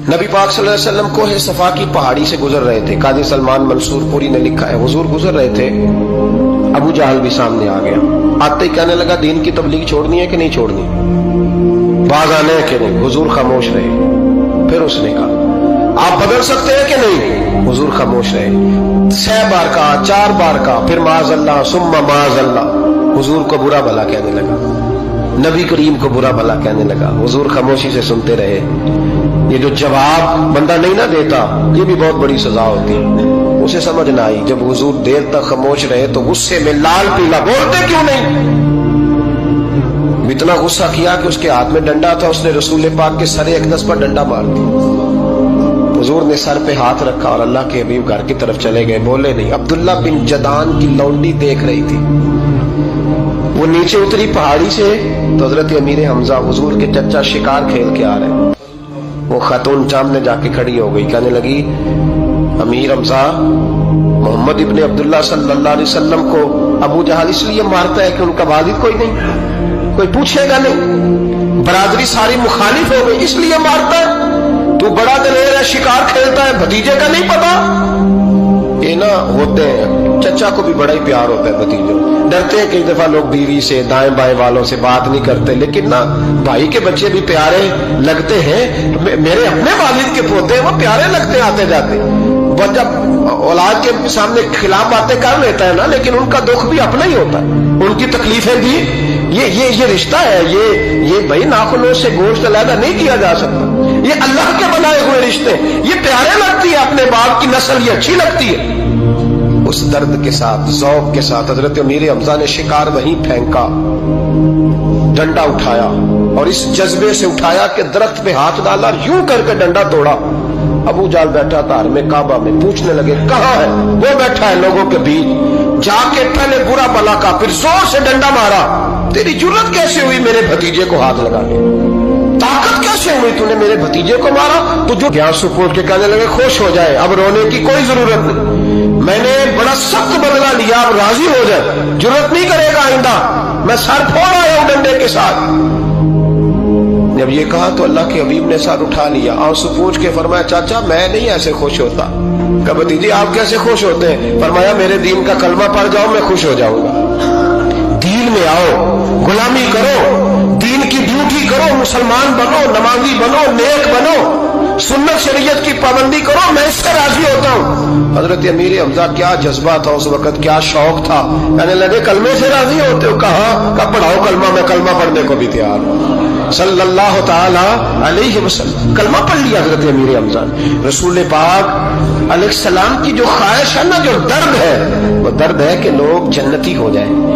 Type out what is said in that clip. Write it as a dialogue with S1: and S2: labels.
S1: नबी पाक सल्लल्लाहु अलैहि वसल्लम को है सफा की पहाड़ी से गुजर रहे थे। काजी सलमान मंसूर पुरी ने लिखा है, हुजूर गुजर रहे थे, अबू जहल भी सामने आ गया। आते ही कहने लगा, दीन की तबलीग छोड़नी है कि नहीं छोड़नी, बाज आने है कि नहीं। हुजूर खामोश रहे। फिर उसने कहा, आप बदल सकते हैं कि नहीं। हुजूर खामोश रहे। 6 बार कहा, 4 बार कहा, फिर माज़अल्लाह सुम्मा माज़अल्लाह। हुजूर को बुरा भला कहने लगा, नबी करीम को बुरा भला कहने लगा। हुजूर खामोशी से सुनते रहे। ये जो जवाब बंदा नहीं ना देता, ये भी बहुत बड़ी सजा होती है। उसे समझ ना आई, जब हुजूर देर तक खामोश रहे तो गुस्से में लाल पीला, बोलते क्यों नहीं। इतना गुस्सा किया कि उसके हाथ में डंडा था, उसने रसूल पाक के सरे अक़दस पर डंडा मार दिया। हुजूर ने सर पे हाथ रखा और अल्लाह के हबीब घर की तरफ चले गए, बोले नहीं। अब्दुल्ला बिन जदान की लौंडी देख रही थी, वो नीचे उतरी पहाड़ी से तो हजरत अमीर हमजा हुजूर के चचा शिकार खेल के आ रहे। वो खातून सामने जाके खड़ी हो गई, कहने लगी, अमीर हमजा, मोहम्मद इब्ने अब्दुल्ला सल्लल्लाहु अलैहि वसल्लम को अबू जहल इसलिए मारता है कि उनका वालिद कोई नहीं, कोई पूछेगा नहीं, बरादरी सारी मुखालिफ हो गई, इसलिए मारता है। तू बड़ा दलेर है, शिकार खेलता है, भतीजे का नहीं पता। ये ना होते हैं, चचा को भी बड़ा ही प्यार होता है भतीजों। डरते हैं कई दफा लोग बीवी से, दाएं बाएं वालों से बात नहीं करते, लेकिन ना भाई के बच्चे भी प्यारे लगते हैं। मेरे अपने वालिद के पोते हैं, वो प्यारे लगते हैं आते जाते। वो जब औलाद के सामने खिलाफ बातें कर लेता है ना, लेकिन उनका दुख भी अपना ही होता है, उनकी तकलीफें भी। ये रिश्ता है, ये भाई नाखूनों से गोश्त अलग नहीं किया जा सकता। ये अल्लाह के बनाए हुए रिश्ते, ये प्यारे लगती है, अपने बाप की नस्ल ये अच्छी लगती है। उस दर्द के साथ, ज़ौक़ के साथ हजरत अमीर हमजा ने शिकार वहीं फेंका, डंडा उठाया और इस जज्बे से उठाया कि दरख्त पे हाथ डाला, यूं करके डंडा तोड़ा। अबू जाल बैठा था में काबा में, पूछने लगे कहाँ है। वो बैठा है लोगों के बीच। जाके पहले बुरा भला का, फिर जोर से डंडा मारा। तेरी जुर्रत कैसे हुई मेरे भतीजे को हाथ लगाने, ताकत कैसे हुई तूने मेरे भतीजे को मारा। तो जो आंसू पोंछ के कहने लगे, खुश हो जाए, अब रोने की कोई जरूरत नहीं, मैंने बड़ा सख्त बदला लिया, अब राजी हो जाए, जरूरत नहीं करेगा आइंदा, मैं सर फोड़ आया हूं डंडे के साथ। जब ये कहा तो अल्लाह के हबीब ने सर उठा लिया, आंसू पोंछ के फरमाया, चाचा मैं नहीं ऐसे खुश होता। कहा भतीजे आप कैसे खुश होते हैं। फरमाया, मेरे दीन का कलमा पढ़ जाओ, मैं खुश हो जाऊंगा। दीन में आओ, गुलामी करो, दीन की ड्यूटी करो, मुसलमान बनो, नमाजी बनो, नेक बनो, सुन्नत शरीयत की पाबंदी करो, मैं इससे राजी होता हूँ। हजरत अमीर हमजा क्या जज्बा था उस वक्त, क्या शौक था। कहने लगे, कलमे से राजी होते हो। कहा पढ़ाओ कलमा, मैं कलमा पढ़ने को भी तैयार हूँ। सल्लल्लाहु ताला अलैहि वसल्लम कलमा पढ़ लिया हजरत अमीर हमजा। रसूल पाक अलैहिस्सलाम की जो ख्वाहिश है ना, जो दर्द है, वो दर्द है कि लोग जन्नती हो जाए।